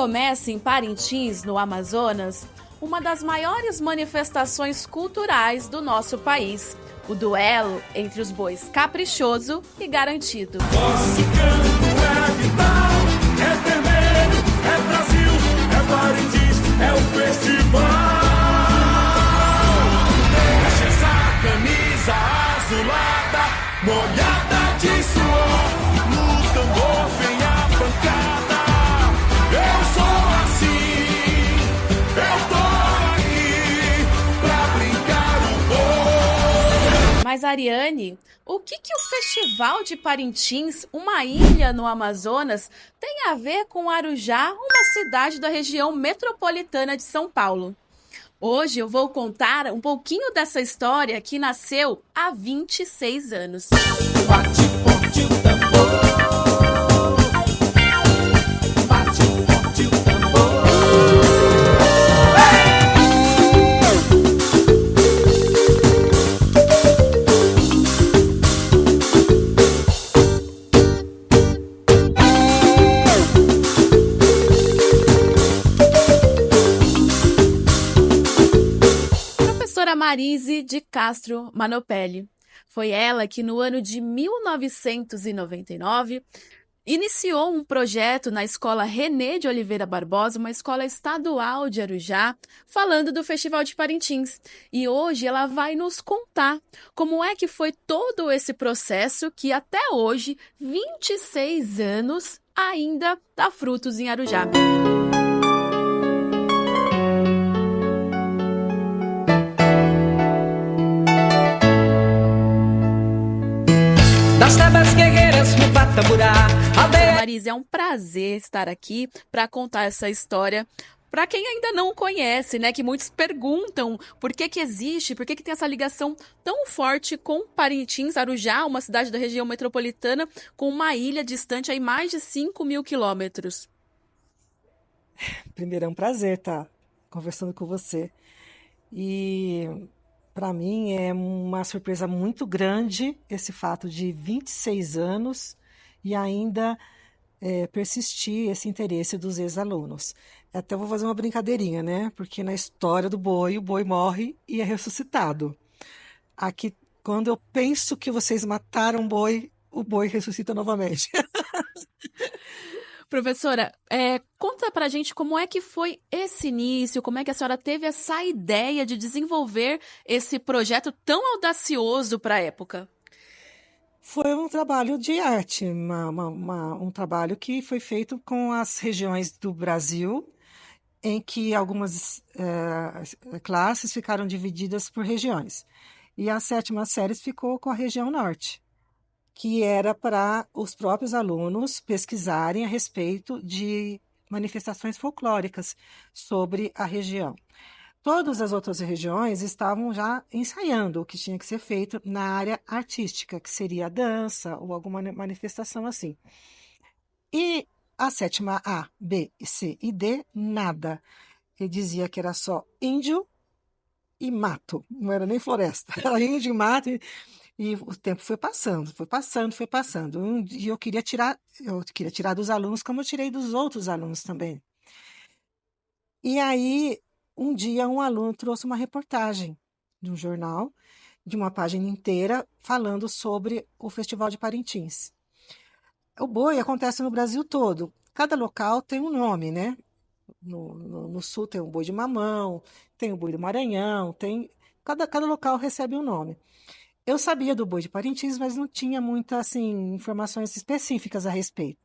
começa em Parintins, no Amazonas, uma das maiores manifestações culturais do nosso país, o duelo entre os bois Caprichoso e Garantido. Nosso canto é vital, é vermelho, é Brasil, é Parintins, é o festival. Deixa essa camisa azulada, molhada de suor, no tambor vem a pancada. Eu sou assim, eu tô aqui pra brincar o boi. Mas, Ariane, o que o Festival de Parintins, uma ilha no Amazonas, tem a ver com Arujá, uma cidade da região metropolitana de São Paulo? Hoje eu vou contar um pouquinho dessa história que nasceu há 26 anos. Bate forte o tambor, bate forte o tambor. Professora Marise de Castro Manopelli. Foi ela que, no ano de 1999, iniciou um projeto na Escola René de Oliveira Barbosa, uma escola estadual de Arujá, falando do Festival de Parintins. E hoje ela vai nos contar como é que foi todo esse processo que até hoje, 26 anos, ainda dá frutos em Arujá. Das terras guerreiras no Pataburá, aldeia. Marise, é um prazer estar aqui para contar essa história. Para quem ainda não conhece, né, que muitos perguntam por que existe, por que tem essa ligação tão forte com Parintins, Arujá, uma cidade da região metropolitana, com uma ilha distante aí mais de 5.000 quilômetros. Primeiro, é um prazer estar conversando com você. E para mim é uma surpresa muito grande esse fato de 26 anos e ainda persistir esse interesse dos ex-alunos. Até vou fazer uma brincadeirinha, né? Porque na história do boi, o boi morre e é ressuscitado. Aqui, quando eu penso que vocês mataram o boi ressuscita novamente. Professora, conta pra gente como é que foi esse início, como é que a senhora teve essa ideia de desenvolver esse projeto tão audacioso para a época? Foi um trabalho de arte, um trabalho que foi feito com as regiões do Brasil, em que algumas classes ficaram divididas por regiões. E a 7ª série ficou com a região norte, que era para os próprios alunos pesquisarem a respeito de manifestações folclóricas sobre a região. Todas as outras regiões estavam já ensaiando o que tinha que ser feito na área artística, que seria a dança ou alguma manifestação assim. E a 7ª A, B, C e D, nada. Ele dizia que era só índio e mato, não era nem floresta, era índio e mato. E o tempo foi passando, foi passando, foi passando. Um dia eu queria tirar dos alunos, como eu tirei dos outros alunos também. E aí, um dia, um aluno trouxe uma reportagem de um jornal, de uma página inteira, falando sobre o Festival de Parintins. O boi acontece no Brasil todo. Cada local tem um nome, né? No sul tem o boi de mamão, tem o boi do Maranhão, cada local recebe um nome. Eu sabia do boi de Parintins, mas não tinha muitas assim, informações específicas a respeito.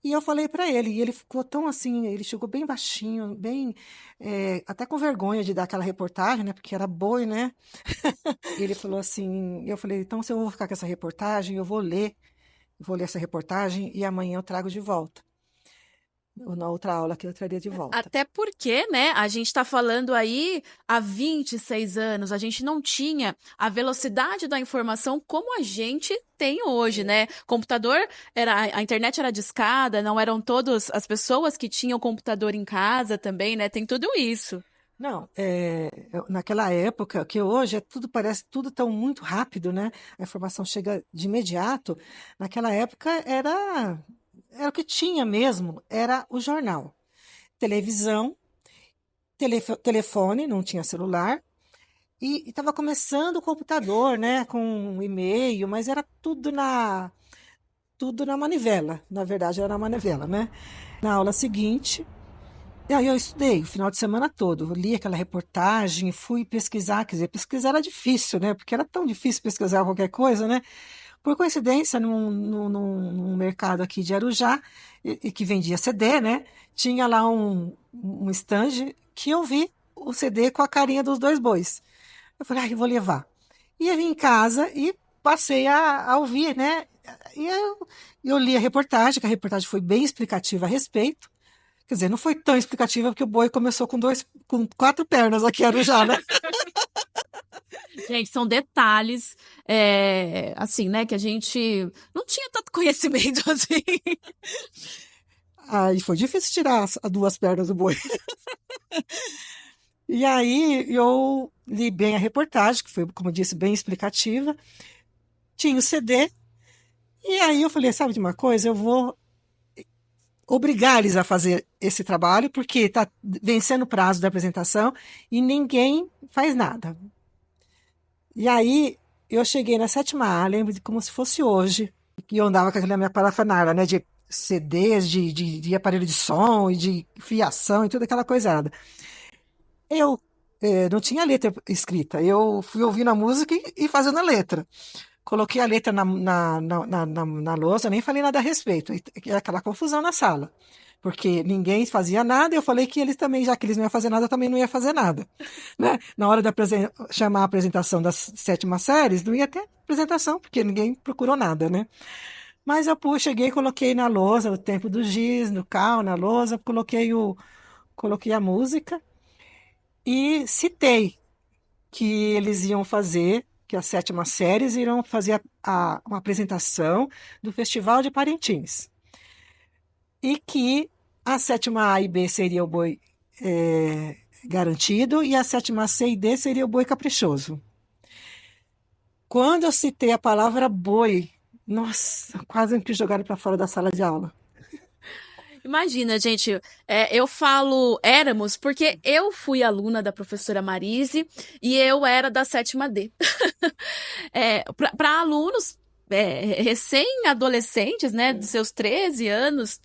E eu falei para ele, e ele ficou tão assim, ele chegou bem baixinho, bem, até com vergonha de dar aquela reportagem, né? Porque era boi, né? E ele falou assim, eu falei, então se eu vou ficar com essa reportagem, eu vou ler essa reportagem e amanhã eu trago de volta. Ou na outra aula que eu traria de volta. Até porque, né, a gente está falando aí há 26 anos, a gente não tinha a velocidade da informação como a gente tem hoje, né? Computador, a internet era discada, não eram todas as pessoas que tinham computador em casa também, né? Tem tudo isso. Não, naquela época, que hoje parece tudo tão muito rápido, né? A informação chega de imediato. Naquela época era o que tinha mesmo, era o jornal. televisão, telefone, não tinha celular, e estava começando o computador, né, com um e-mail, mas era tudo na manivela. Na verdade, era na manivela, né? Na aula seguinte, e aí eu estudei o final de semana todo. Eu li aquela reportagem, fui pesquisar. Quer dizer, pesquisar era difícil, né? Porque era tão difícil pesquisar qualquer coisa, né? Por coincidência, num mercado aqui de Arujá, e que vendia CD, né? Tinha lá um stand que eu vi o CD com a carinha dos dois bois. Eu falei, eu vou levar. E eu vim em casa e passei a ouvir, né? E eu li a reportagem, que a reportagem foi bem explicativa a respeito. Quer dizer, não foi tão explicativa porque o boi começou com 4 pernas aqui em Arujá, né? Gente, são detalhes, assim, né, que a gente não tinha tanto conhecimento assim. Aí foi difícil tirar as 2 pernas do boi. E aí eu li bem a reportagem, que foi, como eu disse, bem explicativa. Tinha o CD, e aí eu falei, sabe de uma coisa? Eu vou obrigar eles a fazer esse trabalho, porque está vencendo o prazo da apresentação e ninguém faz nada. E aí eu cheguei na 7ª A, lembro de como se fosse hoje, que eu andava com aquela minha parafernália, né, de CDs, de aparelho de som e de fiação e toda aquela coisada. Eu não tinha letra escrita, eu fui ouvindo a música e fazendo a letra. Coloquei a letra na lousa, nem falei nada a respeito. E aquela confusão na sala. Porque ninguém fazia nada, e eu falei que eles também, já que eles não iam fazer nada, eu também não ia fazer nada. Né? Na hora de chamar a apresentação das 7ª séries, não ia ter apresentação, porque ninguém procurou nada, né? Mas eu cheguei e coloquei na lousa, o tempo do giz, no cal, na lousa, coloquei a música e citei que eles iam fazer, que as 7ª séries irão fazer uma apresentação do Festival de Parintins. E que a 7ª A e B seria o boi garantido e a 7ª C e D seria o boi caprichoso. Quando eu citei a palavra boi, nossa, quase que jogaram para fora da sala de aula. Imagina, gente, eu falo éramos porque eu fui aluna da professora Marise e eu era da 7ª D. Para alunos recém-adolescentes, né, dos seus 13 anos,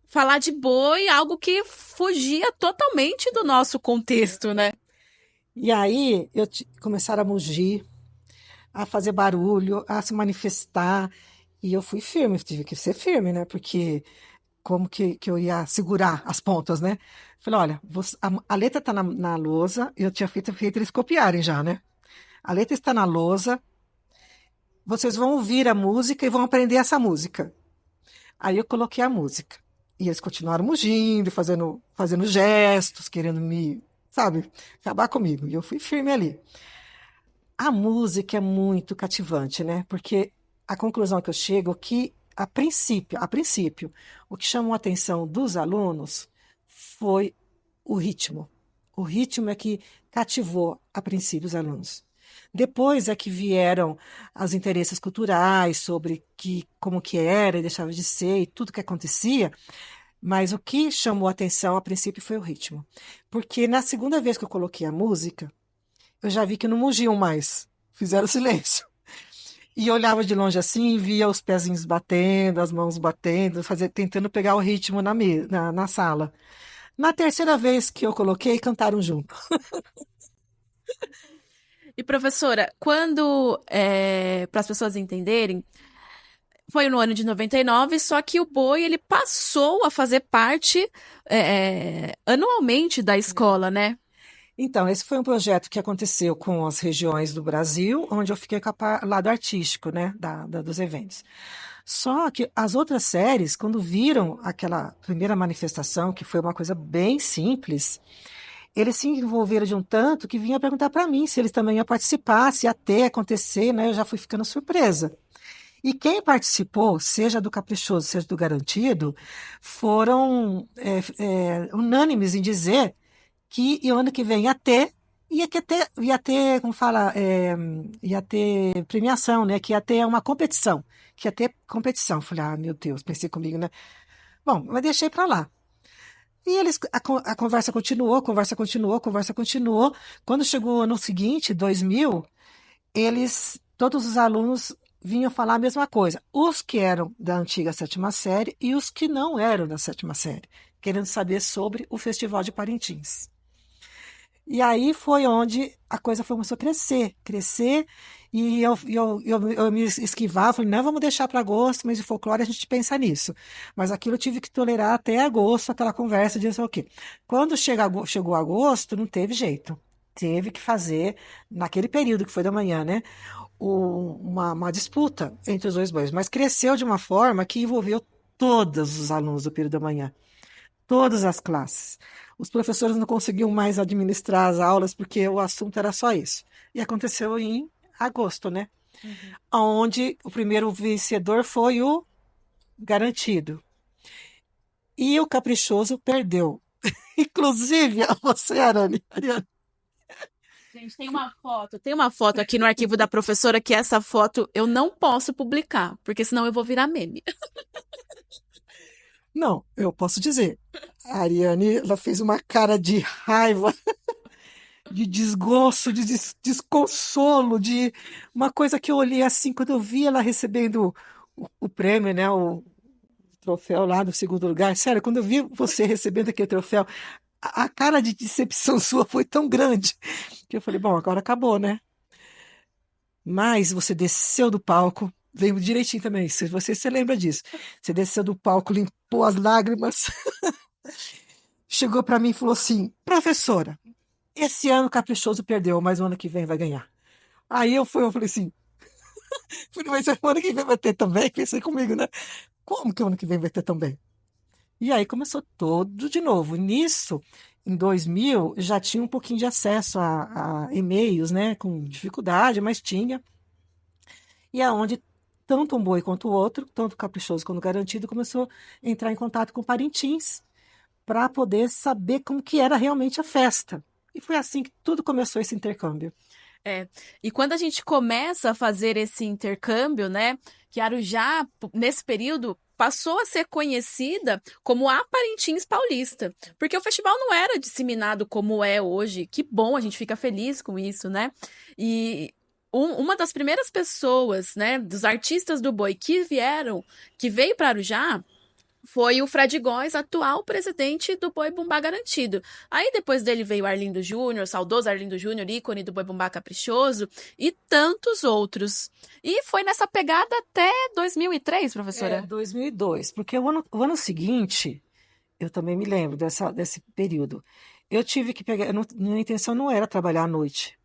falar de boi é algo que fugia totalmente do nosso contexto, né? E aí começaram a mugir, a fazer barulho, a se manifestar, e eu fui firme, tive que ser firme, né? Porque como que eu ia segurar as pontas, né? Falei, olha, a letra está na lousa, eu tinha feito eles copiarem já, né? A letra está na lousa, vocês vão ouvir a música e vão aprender essa música. Aí eu coloquei a música. E eles continuaram mugindo, fazendo gestos, querendo sabe, acabar comigo. E eu fui firme ali. A música é muito cativante, né? Porque a conclusão que eu chego é que, a princípio, o que chamou a atenção dos alunos foi o ritmo. O ritmo é que cativou, a princípio, os alunos. Depois é que vieram os interesses culturais sobre como que era e deixava de ser e tudo que acontecia, mas o que chamou a atenção a princípio foi o ritmo. Porque na segunda vez que eu coloquei a música, eu já vi que não mugiam mais, fizeram silêncio. E eu olhava de longe assim e via os pezinhos batendo, as mãos batendo, tentando pegar o ritmo na sala. Na terceira vez que eu coloquei, cantaram junto. E professora, quando, para as pessoas entenderem, foi no ano de 99, só que o boi ele passou a fazer parte anualmente da escola, né? Então, esse foi um projeto que aconteceu com as regiões do Brasil, onde eu fiquei com o lado artístico, né, dos eventos. Só que as outras séries, quando viram aquela primeira manifestação, que foi uma coisa bem simples, eles se envolveram de um tanto que vinham perguntar para mim se eles também iam participar, se ia ter, acontecer, né? Eu já fui ficando surpresa. E quem participou, seja do Caprichoso, seja do Garantido, foram unânimes em dizer que o ano que vem ia ter, como fala, ia ter premiação, né? Que ia ter uma competição, Falei, meu Deus, pensei comigo, né? Bom, mas deixei para lá. E a conversa continuou, conversa continuou, conversa continuou. Quando chegou o ano seguinte, 2000, todos os alunos vinham falar a mesma coisa. Os que eram da antiga sétima série e os que não eram da sétima série, querendo saber sobre o Festival de Parintins. E aí foi onde a coisa começou a crescer, crescer, e eu me esquivava, falei, não, vamos deixar para agosto, mas de folclore a gente pensa nisso. Mas aquilo eu tive que tolerar até agosto, aquela conversa de não sei o quê. Quando chegou agosto, não teve jeito. Teve que fazer, naquele período que foi da manhã, né? Uma disputa entre os dois bois, mas cresceu de uma forma que envolveu todos os alunos do período da manhã, todas as classes. Os professores não conseguiam mais administrar as aulas porque o assunto era só isso. E aconteceu em agosto, né? Onde o primeiro vencedor foi o Garantido. E o Caprichoso perdeu. Inclusive, você, Ariane. Gente, tem uma foto aqui no arquivo da professora que essa foto eu não posso publicar, porque senão eu vou virar meme. Não, eu posso dizer. A Ariane, ela fez uma cara de raiva, de desgosto, de desconsolo, de uma coisa que eu olhei assim, quando eu vi ela recebendo o prêmio, né, o troféu lá no segundo lugar. Sério, quando eu vi você recebendo aquele troféu, a cara de decepção sua foi tão grande que eu falei, bom, agora acabou, né? Mas você desceu do palco, lembro direitinho também, se você lembra disso. Você desceu do palco, limpou as lágrimas, chegou para mim e falou assim, professora, esse ano o Caprichoso perdeu, mas o ano que vem vai ganhar. Aí eu falei assim, mas o ano que vem vai ter também? Pensei comigo, né? Como que o ano que vem vai ter também? E aí começou todo de novo. Nisso, em 2000, já tinha um pouquinho de acesso a e-mails, né? Com dificuldade, mas tinha. E é onde tanto um boi quanto o outro, tanto o Caprichoso quanto o Garantido, começou a entrar em contato com Parintins para poder saber como que era realmente a festa. E foi assim que tudo começou esse intercâmbio. É, e quando a gente começa a fazer esse intercâmbio, né, que Arujá, nesse período, passou a ser conhecida como a Parintins Paulista, porque o festival não era disseminado como é hoje. Que bom, a gente fica feliz com isso, né? E uma das primeiras pessoas, né, dos artistas do boi que veio para Arujá, foi o Fred Góes, atual presidente do Boi Bumbá Garantido. Aí depois dele veio Arlindo Júnior, saudoso Arlindo Júnior, ícone do Boi Bumbá Caprichoso, e tantos outros. E foi nessa pegada até 2003, professora? 2002, porque o ano seguinte, eu também me lembro desse período. Eu tive que pegar, minha intenção não era trabalhar à noite,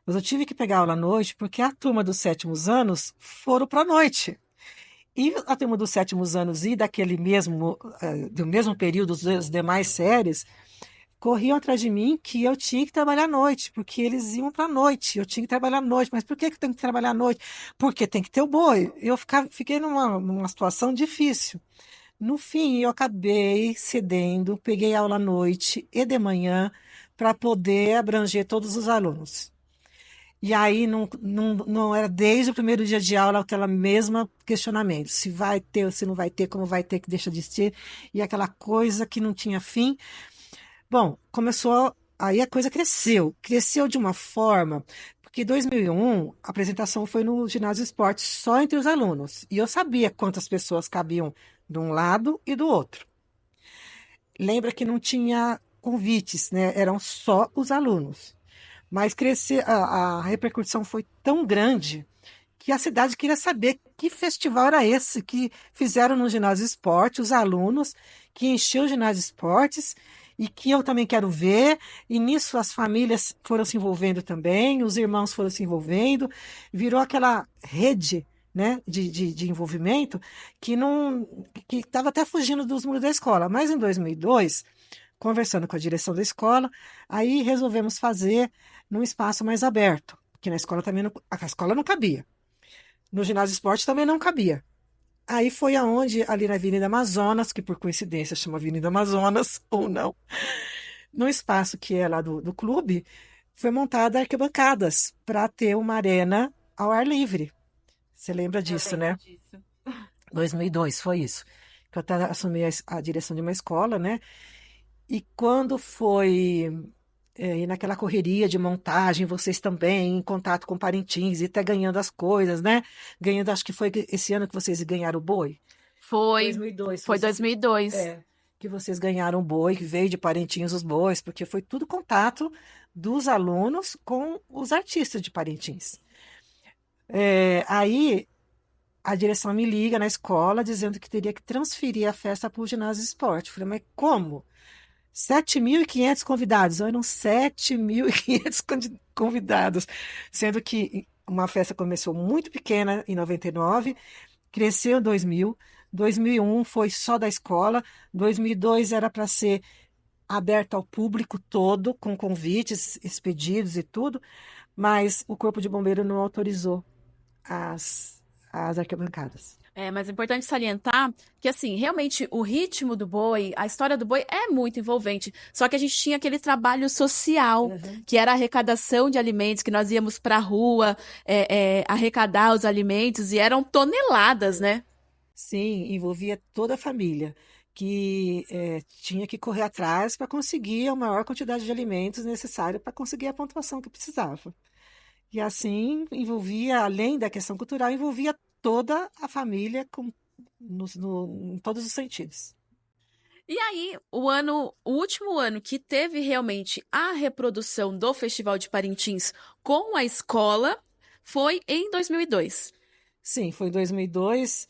mas eu tive que pegar aula à noite porque a turma dos sétimos anos foram para a noite. E a turma dos sétimos anos e do mesmo período das demais séries, corriam atrás de mim que eu tinha que trabalhar à noite, porque eles iam para a noite, eu tinha que trabalhar à noite. Mas por que que eu tenho que trabalhar à noite? Porque tem que ter o boi. Fiquei numa situação difícil. No fim, eu acabei cedendo, peguei aula à noite e de manhã para poder abranger todos os alunos. E aí não era desde o primeiro dia de aula aquela mesma questionamento, se vai ter ou se não vai ter, como vai ter que deixa de ser, e aquela coisa que não tinha fim. Bom, aí a coisa cresceu de uma forma, porque em 2001 a apresentação foi no ginásio esporte só entre os alunos, e eu sabia quantas pessoas cabiam de um lado e do outro. Lembra que não tinha convites, né? Eram só os alunos. Mas a repercussão foi tão grande que a cidade queria saber que festival era esse que fizeram no ginásio esporte, os alunos, que encheu o ginásio esportes e que eu também quero ver. E nisso as famílias foram se envolvendo também, os irmãos foram se envolvendo, virou aquela rede, né, de envolvimento que estava até fugindo dos muros da escola. Mas em 2002, conversando com a direção da escola, aí resolvemos fazer num espaço mais aberto, porque na escola também a escola não cabia. No ginásio esporte também não cabia. Aí foi aonde, ali na Avenida Amazonas, que por coincidência chama Avenida Amazonas, ou não, no espaço que é lá do clube, foi montada arquibancadas para ter uma arena ao ar livre. Você lembra disso, né? 2002 foi isso. Que eu até assumi a direção de uma escola, né? E quando foi e naquela correria de montagem, vocês também em contato com Parintins e até ganhando as coisas, né? Ganhando, acho que foi esse ano que vocês ganharam o boi. Foi, 2002, foi 2002. que vocês ganharam o boi, que veio de Parintins os bois, porque foi tudo contato dos alunos com os artistas de Parintins. Aí a direção me liga na escola dizendo que teria que transferir a festa para o ginásio esporte. Eu falei, mas como? 7.500 convidados, eram 7.500 convidados, sendo que uma festa começou muito pequena em 99, cresceu em 2000, 2001 foi só da escola, 2002 era para ser aberto ao público todo, com convites expedidos e tudo, mas o Corpo de Bombeiro não autorizou as arquibancadas. Mas é importante salientar que, assim, realmente o ritmo do boi, a história do boi é muito envolvente. Só que a gente tinha aquele trabalho social, que era a arrecadação de alimentos, que nós íamos pra rua arrecadar os alimentos, e eram toneladas, né? Sim, envolvia toda a família, que tinha que correr atrás para conseguir a maior quantidade de alimentos necessária para conseguir a pontuação que precisava. E assim envolvia, além da questão cultural, envolvia toda a família em todos os sentidos. E aí, o último ano que teve realmente a reprodução do Festival de Parintins com a escola foi em 2002. Sim, foi em 2002,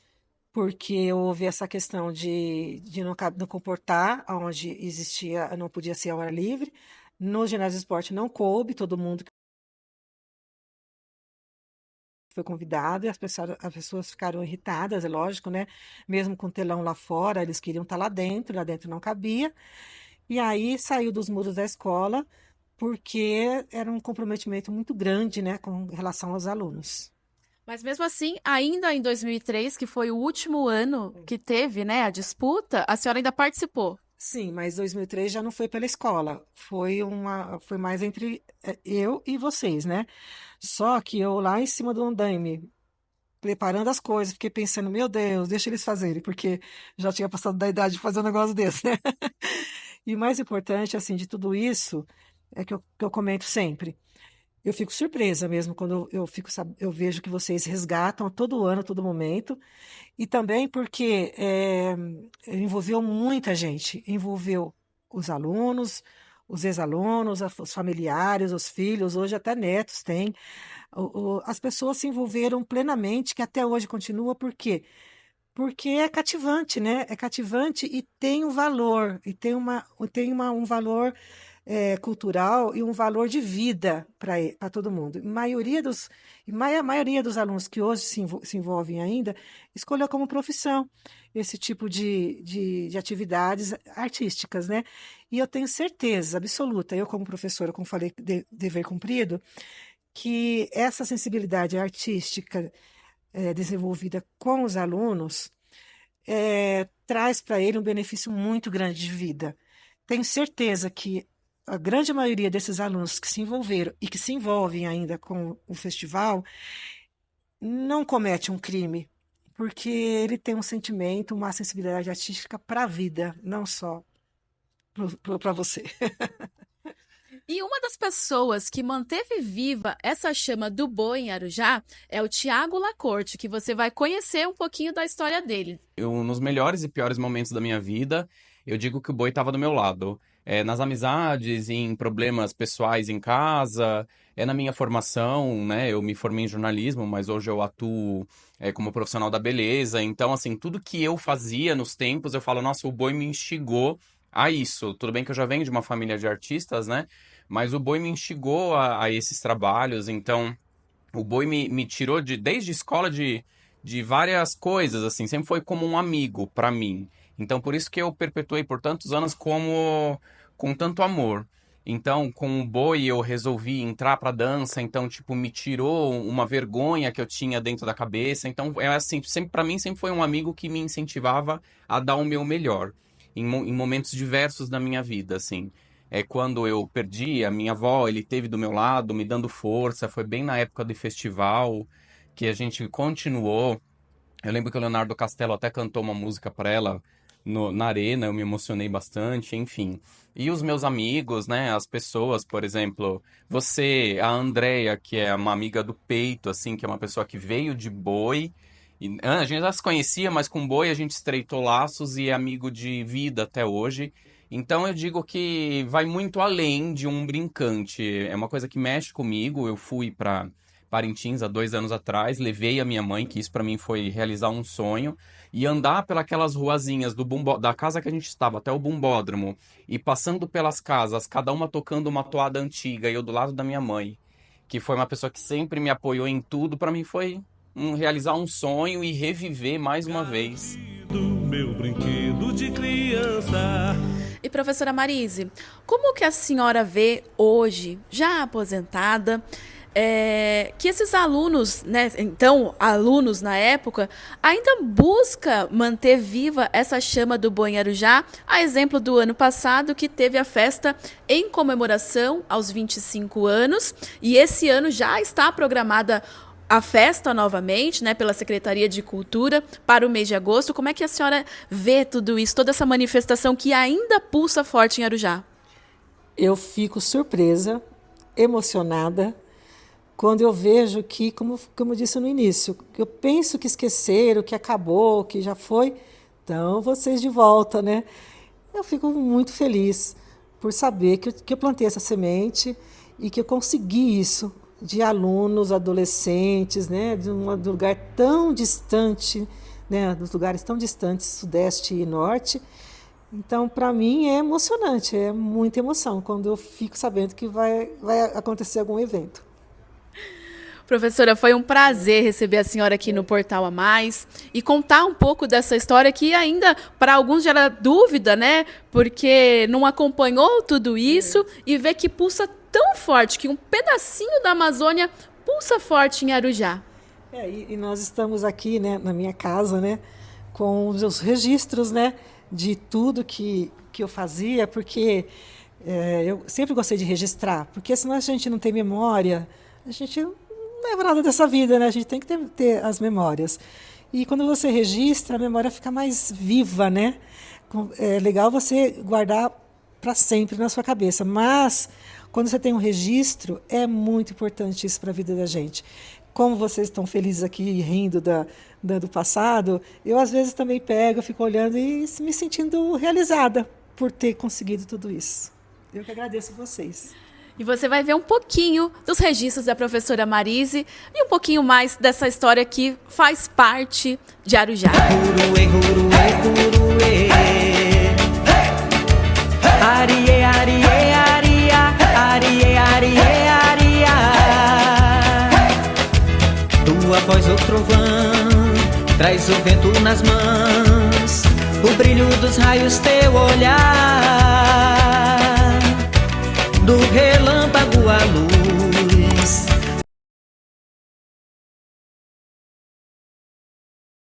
porque houve essa questão de não comportar, onde existia, não podia ser ao ar livre. No ginásio de esporte não coube todo mundo foi convidado e as pessoas ficaram irritadas, é lógico, né? Mesmo com o telão lá fora, eles queriam estar lá dentro não cabia. E aí saiu dos muros da escola, porque era um comprometimento muito grande, né, com relação aos alunos. Mas mesmo assim, ainda em 2003, que foi o último ano que teve, né, a disputa, a senhora ainda participou. Sim, mas 2003 já não foi pela escola, foi mais entre eu e vocês, né? Só que eu lá em cima do andaime, preparando as coisas, fiquei pensando, meu Deus, deixa eles fazerem, porque já tinha passado da idade de fazer um negócio desse, né? E o mais importante, assim, de tudo isso, é que eu comento sempre. Eu fico surpresa mesmo quando eu vejo que vocês resgatam a todo ano, a todo momento, e também porque envolveu muita gente, envolveu os alunos, os ex-alunos, os familiares, os filhos, hoje até netos têm. As pessoas se envolveram plenamente, que até hoje continua, por quê? Porque é cativante, né? É cativante e tem um valor, e um valor cultural e um valor de vida para todo mundo. A maioria dos alunos que hoje se envolvem ainda escolheu como profissão esse tipo de atividades artísticas, né? E eu tenho certeza absoluta, eu como professora, como falei, dever cumprido, que essa sensibilidade artística desenvolvida com os alunos traz para ele um benefício muito grande de vida. Tenho certeza que a grande maioria desses alunos que se envolveram e que se envolvem ainda com o festival não comete um crime, porque ele tem um sentimento, uma sensibilidade artística para a vida, não só para você. E uma das pessoas que manteve viva essa chama do boi em Arujá é o Tiago Lacorte, que você vai conhecer um pouquinho da história dele. Nos melhores e piores momentos da minha vida, eu digo que o boi estava do meu lado. Nas amizades, em problemas pessoais em casa, na minha formação, né? Eu me formei em jornalismo, mas hoje eu atuo como profissional da beleza. Então, assim, tudo que eu fazia nos tempos, eu falo, nossa, o boi me instigou a isso. Tudo bem que eu já venho de uma família de artistas, né? Mas o boi me instigou a esses trabalhos. Então, o boi me tirou desde escola de várias coisas, assim, sempre foi como um amigo para mim. Então, por isso que eu perpetuei por tantos anos com tanto amor. Então, com o boi eu resolvi entrar pra dança, então, tipo, me tirou uma vergonha que eu tinha dentro da cabeça. Então, é assim, sempre para mim sempre foi um amigo que me incentivava a dar o meu melhor em momentos diversos da minha vida, assim. Quando eu perdi a minha avó, ele esteve do meu lado, me dando força. Foi bem na época do festival que a gente continuou. Eu lembro que o Leonardo Castelo até cantou uma música para ela na arena, eu me emocionei bastante, enfim. E os meus amigos, né, as pessoas, por exemplo, você, a Andrea, que é uma amiga do peito, assim, que é uma pessoa que veio de Boi, e, a gente já se conhecia, mas com Boi a gente estreitou laços e é amigo de vida até hoje. Então eu digo que vai muito além de um brincante, é uma coisa que mexe comigo. Eu fui para Parintins há 2 anos atrás, levei a minha mãe, que isso para mim foi realizar um sonho, e andar pelas ruazinhas da casa que a gente estava até o Bumbódromo, e passando pelas casas, cada uma tocando uma toada antiga, e eu do lado da minha mãe, que foi uma pessoa que sempre me apoiou em tudo, para mim foi realizar um sonho e reviver mais uma vez. Do meu brinquedo de criança. E professora Marise, como que a senhora vê hoje, já aposentada, que esses alunos, né, então alunos na época, ainda busca manter viva essa chama do Boi em Arujá, a exemplo do ano passado, que teve a festa em comemoração aos 25 anos, e esse ano já está programada a festa novamente, né, pela Secretaria de Cultura para o mês de agosto. Como é que a senhora vê tudo isso, toda essa manifestação que ainda pulsa forte em Arujá? Eu fico surpresa, emocionada, quando eu vejo que, como eu disse no início, eu penso que esqueceram, que acabou, que já foi, então vocês de volta, né? Eu fico muito feliz por saber que eu plantei essa semente e que eu consegui isso de alunos, adolescentes, né, de um lugar tão distante, né, dos lugares tão distantes, Sudeste e Norte. Então, para mim, é emocionante, é muita emoção quando eu fico sabendo que vai acontecer algum evento. Professora, foi um prazer receber a senhora aqui no Portal a Mais e contar um pouco dessa história que ainda para alguns gera dúvida, né? Porque não acompanhou tudo isso e vê que pulsa tão forte, que um pedacinho da Amazônia pulsa forte em Arujá. E nós estamos aqui, né, na minha casa, né, com os registros, né, de tudo que eu fazia, porque eu sempre gostei de registrar, porque senão a gente não tem memória, a gente não leva nada dessa vida, né? A gente tem que ter as memórias. E quando você registra, a memória fica mais viva, né? É legal você guardar para sempre na sua cabeça, mas quando você tem um registro, é muito importante isso para a vida da gente. Como vocês estão felizes aqui, rindo do passado, eu às vezes também pego, fico olhando e me sentindo realizada por ter conseguido tudo isso. Eu que agradeço vocês. E você vai ver um pouquinho dos registros da professora Marise e um pouquinho mais dessa história que faz parte de Arujá. Huruê, huruê, huruê. Ariê, ariê, aria. Ariê, ariê, aria. Tua voz, o trovão, traz o vento nas mãos, o brilho dos raios, teu olhar, do relâmpago à luz.